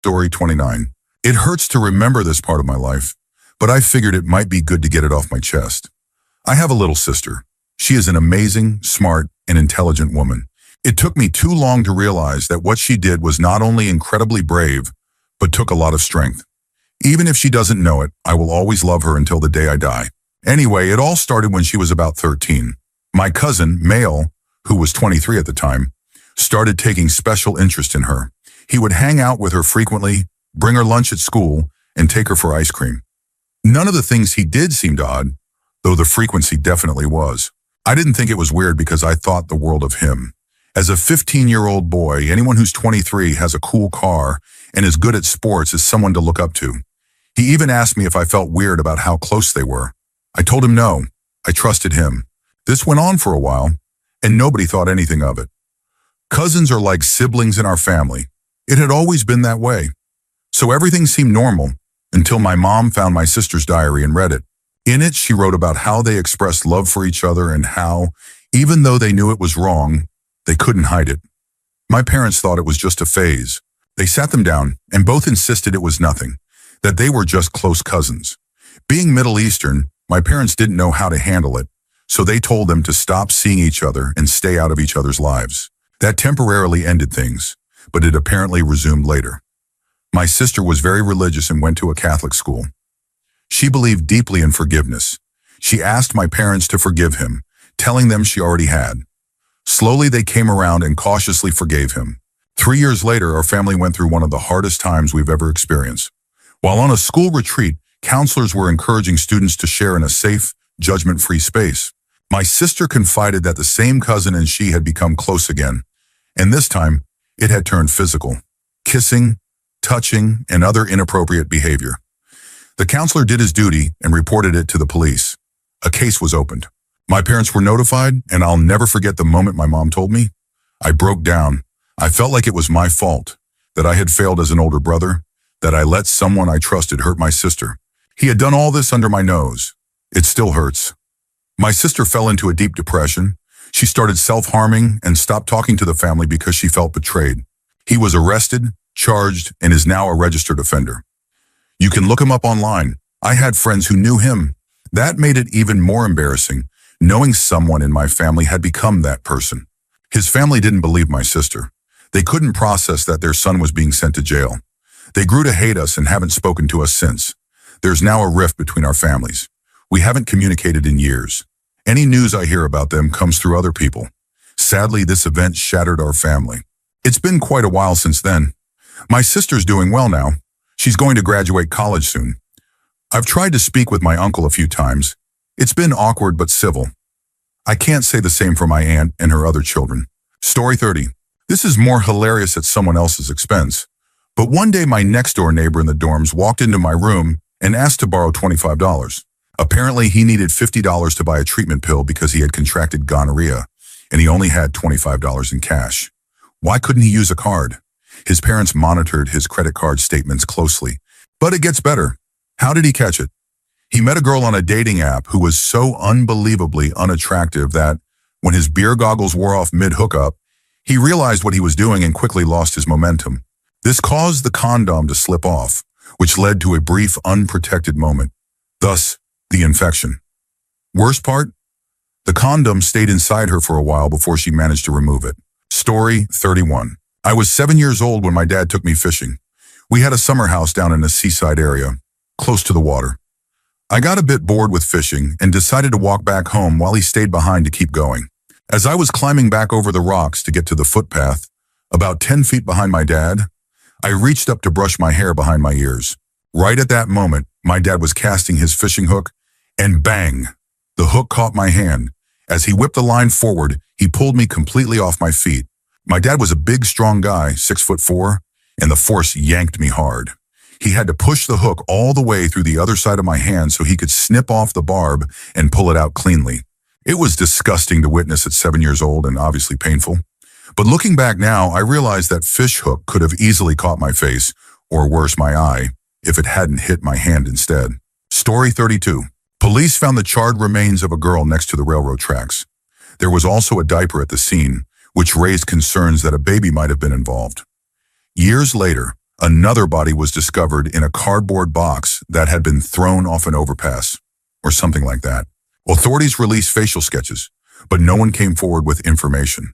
Story 29. It hurts to remember this part of my life, but I figured it might be good to get it off my chest. I have a little sister. She is an amazing, smart, and intelligent woman. It took me too long to realize that what she did was not only incredibly brave, but took a lot of strength. Even if she doesn't know it, I will always love her until the day I die. Anyway, it all started when she was about 13. My cousin, Mail, who was 23 at the time, started taking special interest in her. He would hang out with her frequently, bring her lunch at school, and take her for ice cream. None of the things he did seemed odd, though the frequency definitely was. I didn't think it was weird because I thought the world of him. As a 15-year-old boy, anyone who's 23 has a cool car and is good at sports is someone to look up to. He even asked me if I felt weird about how close they were. I told him no. I trusted him. This went on for a while, and nobody thought anything of it. Cousins are like siblings in our family. It had always been that way. So everything seemed normal until my mom found my sister's diary and read it. In it, she wrote about how they expressed love for each other and how, even though they knew it was wrong, they couldn't hide it. My parents thought it was just a phase. They sat them down and both insisted it was nothing, that they were just close cousins. Being Middle Eastern, my parents didn't know how to handle it, so they told them to stop seeing each other and stay out of each other's lives. That temporarily ended things, but it apparently resumed later. My sister was very religious and went to a Catholic school. She believed deeply in forgiveness. She asked my parents to forgive him, telling them she already had. Slowly they came around and cautiously forgave him. 3 years later, our family went through one of the hardest times we've ever experienced. While on a school retreat, counselors were encouraging students to share in a safe, judgment-free space. My sister confided that the same cousin and she had become close again, and this time, it had turned physical. Kissing, touching, and other inappropriate behavior. The counselor did his duty and reported it to the police. A case was opened. My parents were notified, and I'll never forget the moment my mom told me. I broke down. I felt like it was my fault, that I had failed as an older brother, that I let someone I trusted hurt my sister. He had done all this under my nose. It still hurts. My sister fell into a deep depression. She started self-harming and stopped talking to the family because she felt betrayed. He was arrested, charged, and is now a registered offender. You can look him up online. I had friends who knew him. That made it even more embarrassing, knowing someone in my family had become that person. His family didn't believe my sister. They couldn't process that their son was being sent to jail. They grew to hate us and haven't spoken to us since. There's now a rift between our families. We haven't communicated in years. Any news I hear about them comes through other people. Sadly, this event shattered our family. It's been quite a while since then. My sister's doing well now. She's going to graduate college soon. I've tried to speak with my uncle a few times. It's been awkward but civil. I can't say the same for my aunt and her other children. Story 30. This is more hilarious at someone else's expense. But one day my next-door neighbor in the dorms walked into my room and asked to borrow $25. Apparently he needed $50 to buy a treatment pill because he had contracted gonorrhea, and he only had $25 in cash. Why couldn't he use a card? His parents monitored his credit card statements closely. But it gets better. How did he catch it? He met a girl on a dating app who was so unbelievably unattractive that, when his beer goggles wore off mid-hookup, he realized what he was doing and quickly lost his momentum. This caused the condom to slip off, which led to a brief unprotected moment. Thus, the infection. Worst part? The condom stayed inside her for a while before she managed to remove it. Story 31. I was 7 years old when my dad took me fishing. We had a summer house down in a seaside area, close to the water. I got a bit bored with fishing and decided to walk back home while he stayed behind to keep going. As I was climbing back over the rocks to get to the footpath, about 10 feet behind my dad, I reached up to brush my hair behind my ears. Right at that moment, my dad was casting his fishing hook, and bang! The hook caught my hand. As he whipped the line forward, he pulled me completely off my feet. My dad was a big, strong guy, 6'4", and the force yanked me hard. He had to push the hook all the way through the other side of my hand so he could snip off the barb and pull it out cleanly. It was disgusting to witness at 7 years old and obviously painful. But looking back now, I realized that fish hook could have easily caught my face, or worse, my eye, if it hadn't hit my hand instead. Story 32. Police found the charred remains of a girl next to the railroad tracks. There was also a diaper at the scene, which raised concerns that a baby might have been involved. Years later, another body was discovered in a cardboard box that had been thrown off an overpass, or something like that. Authorities released facial sketches, but no one came forward with information.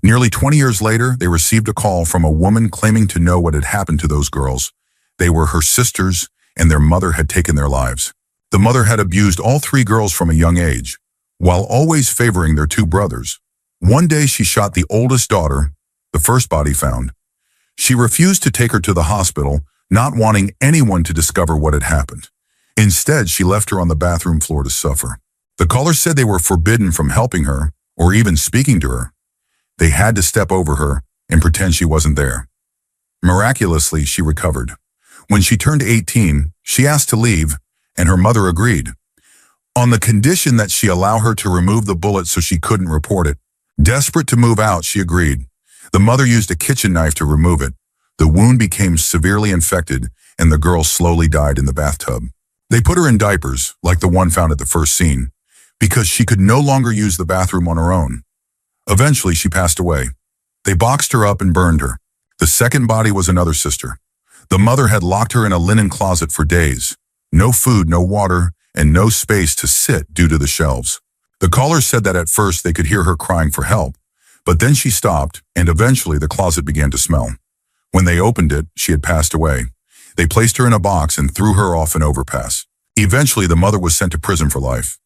Nearly 20 years later, they received a call from a woman claiming to know what had happened to those girls. They were her sisters, and their mother had taken their lives. The mother had abused all 3 girls from a young age, while always favoring their 2 brothers. One day she shot the oldest daughter, the first body found. She refused to take her to the hospital, not wanting anyone to discover what had happened. Instead, she left her on the bathroom floor to suffer. The caller said they were forbidden from helping her or even speaking to her. They had to step over her and pretend she wasn't there. Miraculously, she recovered. When she turned 18, she asked to leave, and her mother agreed, on the condition that she allow her to remove the bullet so she couldn't report it. Desperate to move out, she agreed. The mother used a kitchen knife to remove it. The wound became severely infected, and the girl slowly died in the bathtub. They put her in diapers, like the one found at the first scene, because she could no longer use the bathroom on her own. Eventually, she passed away. They boxed her up and burned her. The second body was another sister. The mother had locked her in a linen closet for days. No food, no water, and no space to sit due to the shelves. The caller said that at first they could hear her crying for help, but then she stopped, and eventually the closet began to smell. When they opened it, she had passed away. They placed her in a box and threw her off an overpass. Eventually, the mother was sent to prison for life.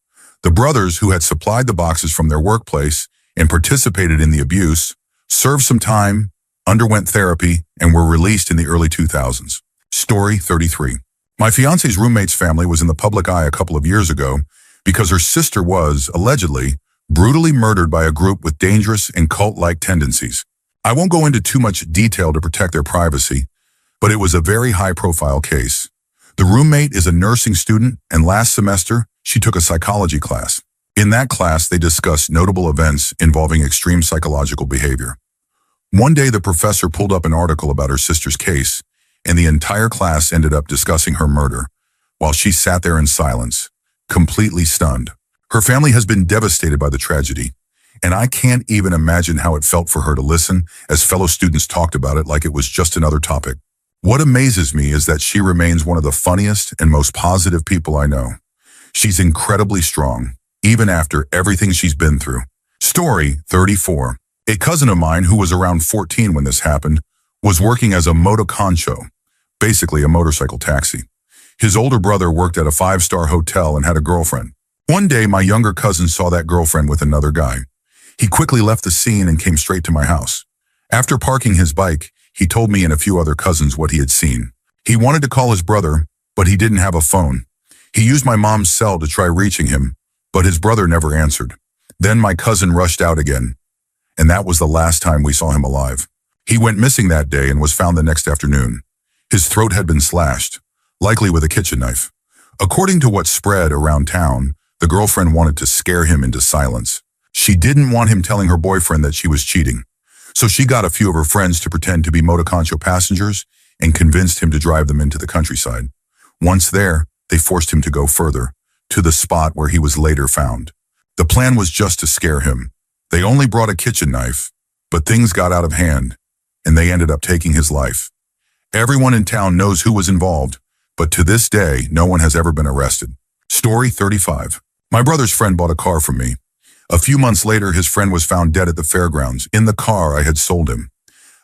The brothers, who had supplied the boxes from their workplace and participated in the abuse, served some time, underwent therapy, and were released in the early 2000s. Story 33. My fiance's roommate's family was in the public eye a couple of years ago because her sister was, allegedly, brutally murdered by a group with dangerous and cult-like tendencies. I won't go into too much detail to protect their privacy, but it was a very high-profile case. The roommate is a nursing student, and last semester, she took a psychology class. In that class, they discussed notable events involving extreme psychological behavior. One day, the professor pulled up an article about her sister's case, and the entire class ended up discussing her murder, while she sat there in silence, completely stunned. Her family has been devastated by the tragedy, and I can't even imagine how it felt for her to listen as fellow students talked about it like it was just another topic. What amazes me is that she remains one of the funniest and most positive people I know. She's incredibly strong, even after everything she's been through. Story 34. A cousin of mine, who was around 14 when this happened, was working as a motoconcho, basically a motorcycle taxi. His older brother worked at a 5-star hotel and had a girlfriend. One day, my younger cousin saw that girlfriend with another guy. He quickly left the scene and came straight to my house. After parking his bike, he told me and a few other cousins what he had seen. He wanted to call his brother, but he didn't have a phone. He used my mom's cell to try reaching him, but his brother never answered. Then my cousin rushed out again, and that was the last time we saw him alive. He went missing that day and was found the next afternoon. His throat had been slashed, likely with a kitchen knife. According to what spread around town, the girlfriend wanted to scare him into silence. She didn't want him telling her boyfriend that she was cheating, so she got a few of her friends to pretend to be motoconcho passengers and convinced him to drive them into the countryside. Once there, they forced him to go further, to the spot where he was later found. The plan was just to scare him. They only brought a kitchen knife, but things got out of hand, and they ended up taking his life. Everyone in town knows who was involved, but to this day, no one has ever been arrested. Story 35. My brother's friend bought a car from me. A few months later, his friend was found dead at the fairgrounds, in the car I had sold him.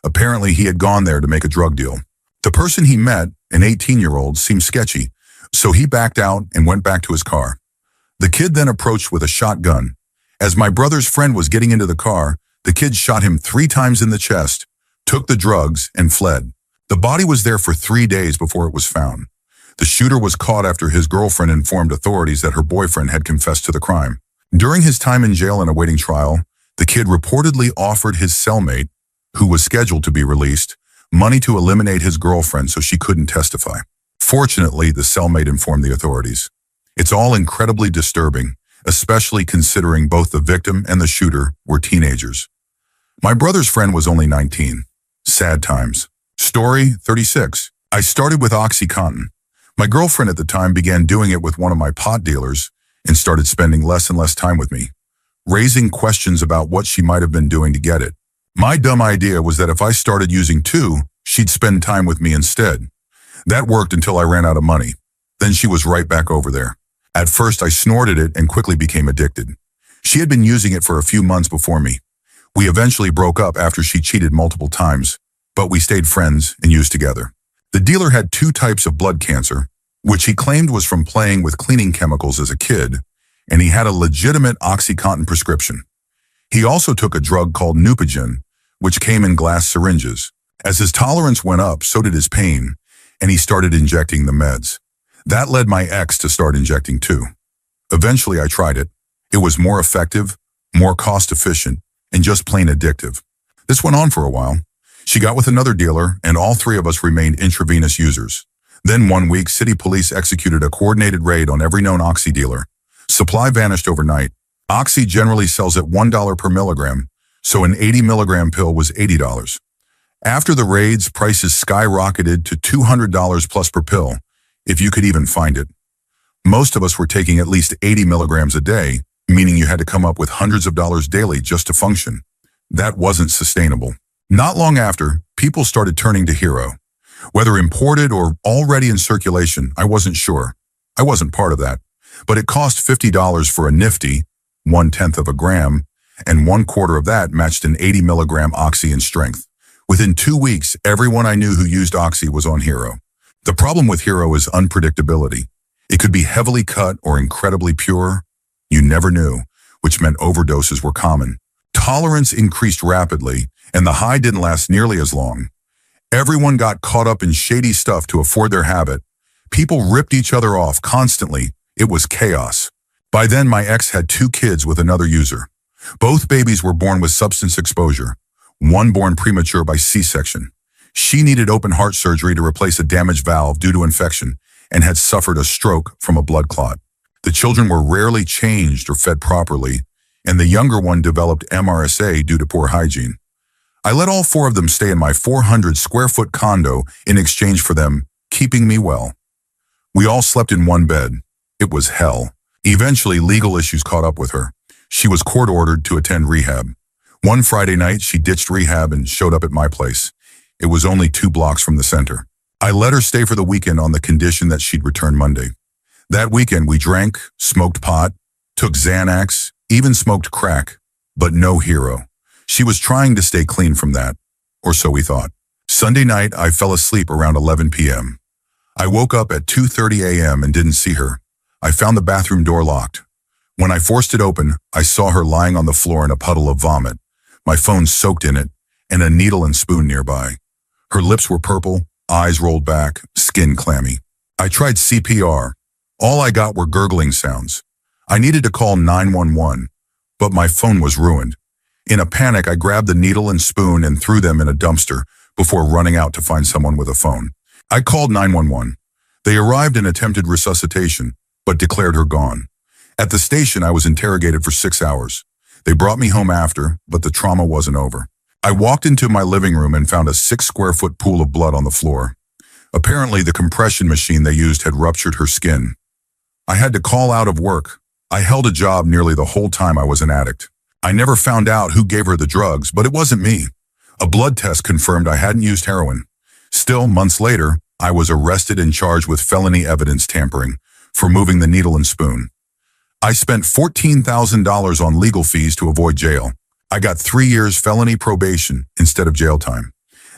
Apparently, he had gone there to make a drug deal. The person he met, an 18-year-old, seemed sketchy, so he backed out and went back to his car. The kid then approached with a shotgun. As my brother's friend was getting into the car, the kid shot him 3 times in the chest, took the drugs, and fled. The body was there for 3 days before it was found. The shooter was caught after his girlfriend informed authorities that her boyfriend had confessed to the crime. During his time in jail and awaiting trial, the kid reportedly offered his cellmate, who was scheduled to be released, money to eliminate his girlfriend so she couldn't testify. Fortunately, the cellmate informed the authorities. It's all incredibly disturbing, especially considering both the victim and the shooter were teenagers. My brother's friend was only 19. Sad times. Story 36. I started with OxyContin. My girlfriend at the time began doing it with one of my pot dealers and started spending less and less time with me, raising questions about what she might have been doing to get it. My dumb idea was that if I started using 2, she'd spend time with me instead. That worked until I ran out of money. Then she was right back over there. At first, I snorted it and quickly became addicted. She had been using it for a few months before me. We eventually broke up after she cheated multiple times, but we stayed friends and used together. The dealer had 2 types of blood cancer, which he claimed was from playing with cleaning chemicals as a kid, and he had a legitimate OxyContin prescription. He also took a drug called Neupogen, which came in glass syringes. As his tolerance went up, so did his pain, and he started injecting the meds. That led my ex to start injecting too. Eventually, I tried it. It was more effective, more cost-efficient, and just plain addictive. This went on for a while. She got with another dealer, and all three of us remained intravenous users. Then one week, city police executed a coordinated raid on every known Oxy dealer. Supply vanished overnight. Oxy generally sells at $1 per milligram, so an 80-milligram pill was $80. After the raids, prices skyrocketed to $200 plus per pill, if you could even find it. Most of us were taking at least 80 milligrams a day, meaning you had to come up with hundreds of dollars daily just to function. That wasn't sustainable. Not long after, people started turning to Hero. Whether imported or already in circulation, I wasn't sure. I wasn't part of that. But it cost $50 for a nifty, 1/10 of a gram, and 1/4 of that matched an 80-milligram Oxy in strength. Within 2 weeks, everyone I knew who used Oxy was on Hero. The problem with Hero is unpredictability. It could be heavily cut or incredibly pure. You never knew, which meant overdoses were common. Tolerance increased rapidly, and the high didn't last nearly as long. Everyone got caught up in shady stuff to afford their habit. People ripped each other off constantly. It was chaos. By then, my ex had 2 kids with another user. Both babies were born with substance exposure, one born premature by C-section. She needed open heart surgery to replace a damaged valve due to infection and had suffered a stroke from a blood clot. The children were rarely changed or fed properly, and the younger one developed MRSA due to poor hygiene. I let all 4 of them stay in my 400-square-foot condo in exchange for them keeping me well. We all slept in one bed. It was hell. Eventually, legal issues caught up with her. She was court-ordered to attend rehab. One Friday night, she ditched rehab and showed up at my place. It was only 2 blocks from the center. I let her stay for the weekend on the condition that she'd return Monday. That weekend, we drank, smoked pot, took Xanax, even smoked crack, but no Hero. She was trying to stay clean from that, or so we thought. Sunday night, I fell asleep around 11 p.m. I woke up at 2:30 a.m. and didn't see her. I found the bathroom door locked. When I forced it open, I saw her lying on the floor in a puddle of vomit, my phone soaked in it, and a needle and spoon nearby. Her lips were purple, eyes rolled back, skin clammy. I tried CPR. All I got were gurgling sounds. I needed to call 911, but my phone was ruined. In a panic, I grabbed the needle and spoon and threw them in a dumpster before running out to find someone with a phone. I called 911. They arrived and attempted resuscitation, but declared her gone. At the station, I was interrogated for 6 hours. They brought me home after, but the trauma wasn't over. I walked into my living room and found a 6-square-foot pool of blood on the floor. Apparently, the compression machine they used had ruptured her skin. I had to call out of work. I held a job nearly the whole time I was an addict. I never found out who gave her the drugs, but it wasn't me. A blood test confirmed I hadn't used heroin. Still, months later, I was arrested and charged with felony evidence tampering for moving the needle and spoon. I spent $14,000 on legal fees to avoid jail. I got 3 years felony probation instead of jail time.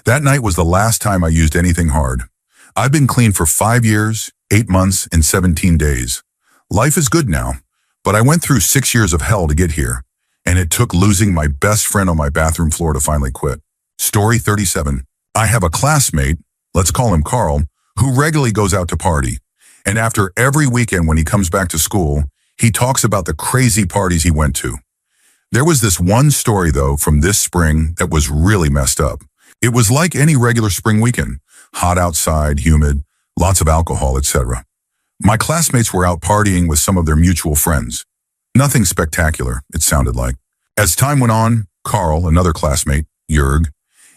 That night was the last time I used anything hard. I've been clean for 5 years, 8 months, and 17 days. Life is good now, but I went through 6 years of hell to get here, and it took losing my best friend on my bathroom floor to finally quit. Story 37. I have a classmate, let's call him Carl, who regularly goes out to party. And after every weekend when he comes back to school, he talks about the crazy parties he went to. There was this one story, though, from this spring that was really messed up. It was like any regular spring weekend. Hot outside, humid, lots of alcohol, etc. My classmates were out partying with some of their mutual friends. Nothing spectacular, it sounded like. As time went on, Carl, another classmate, Jörg,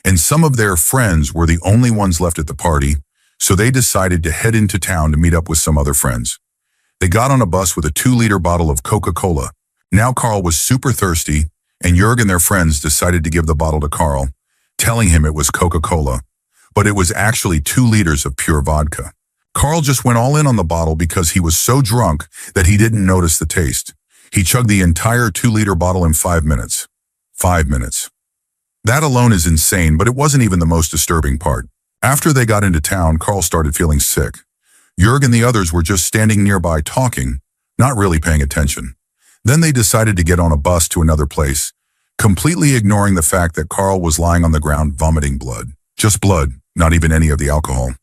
and some of their friends were the only ones left at the party, so they decided to head into town to meet up with some other friends. They got on a bus with a 2-liter bottle of Coca-Cola. Now Carl was super thirsty, and Jörg and their friends decided to give the bottle to Carl, telling him it was Coca-Cola, but it was actually 2 liters of pure vodka. Carl just went all in on the bottle because he was so drunk that he didn't notice the taste. He chugged the entire 2-liter bottle in 5 minutes. 5 minutes. That alone is insane, but it wasn't even the most disturbing part. After they got into town, Carl started feeling sick. Jörg and the others were just standing nearby talking, not really paying attention. Then they decided to get on a bus to another place, completely ignoring the fact that Carl was lying on the ground vomiting blood. Just blood, not even any of the alcohol.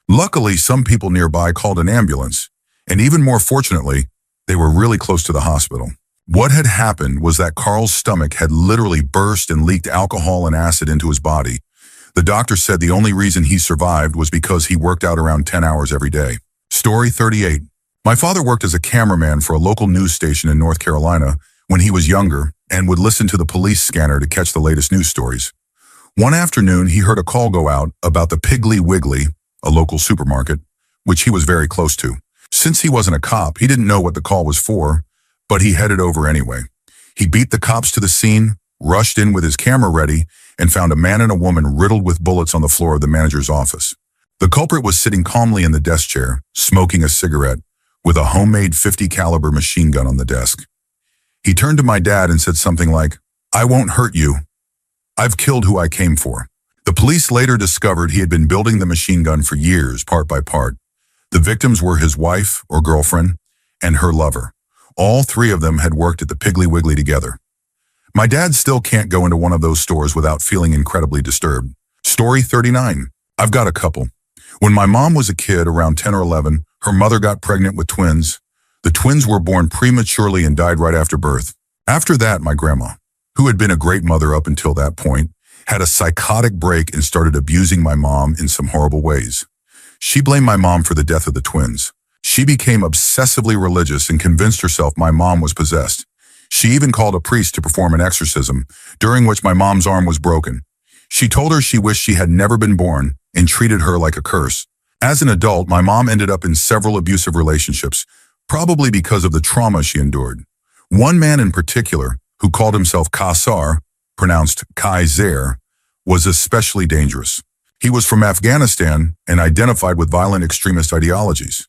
Luckily, some people nearby called an ambulance, and even more fortunately, they were really close to the hospital. What had happened was that Carl's stomach had literally burst and leaked alcohol and acid into his body. The doctor said the only reason he survived was because he worked out around 10 hours every day. Story 38. My father worked as a cameraman for a local news station in North Carolina when he was younger and would listen to the police scanner to catch the latest news stories. One afternoon, he heard a call go out about the Piggly Wiggly, a local supermarket, which he was very close to. Since he wasn't a cop, he didn't know what the call was for, but he headed over anyway. He beat the cops to the scene, rushed in with his camera ready, and found a man and a woman riddled with bullets on the floor of the manager's office. The culprit was sitting calmly in the desk chair, smoking a cigarette, with a homemade .50 caliber machine gun on the desk. He turned to my dad and said something like, "I won't hurt you. I've killed who I came for." The police later discovered he had been building the machine gun for years, part by part. The victims were his wife or girlfriend and her lover. All three of them had worked at the Piggly Wiggly together. My dad still can't go into one of those stores without feeling incredibly disturbed. Story 39. I've got a couple. When my mom was a kid, around 10 or 11, her mother got pregnant with twins. The twins were born prematurely and died right after birth. After that, my grandma, who had been a great mother up until that point, had a psychotic break and started abusing my mom in some horrible ways. She blamed my mom for the death of the twins. She became obsessively religious and convinced herself my mom was possessed. She even called a priest to perform an exorcism, during which my mom's arm was broken. She told her she wished she had never been born and treated her like a curse. As an adult, my mom ended up in several abusive relationships, probably because of the trauma she endured. One man in particular, who called himself Kassar, pronounced Kaiser, was especially dangerous. He was from Afghanistan and identified with violent extremist ideologies.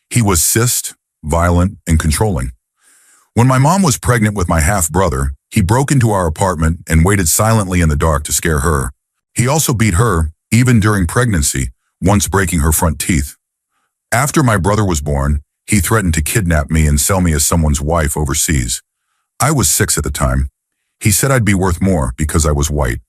He was cis, violent, and controlling. When my mom was pregnant with my half-brother, he broke into our apartment and waited silently in the dark to scare her. He also beat her, even during pregnancy, once breaking her front teeth. After my brother was born, he threatened to kidnap me and sell me as someone's wife overseas. I was 6 at the time. He said I'd be worth more because I was white.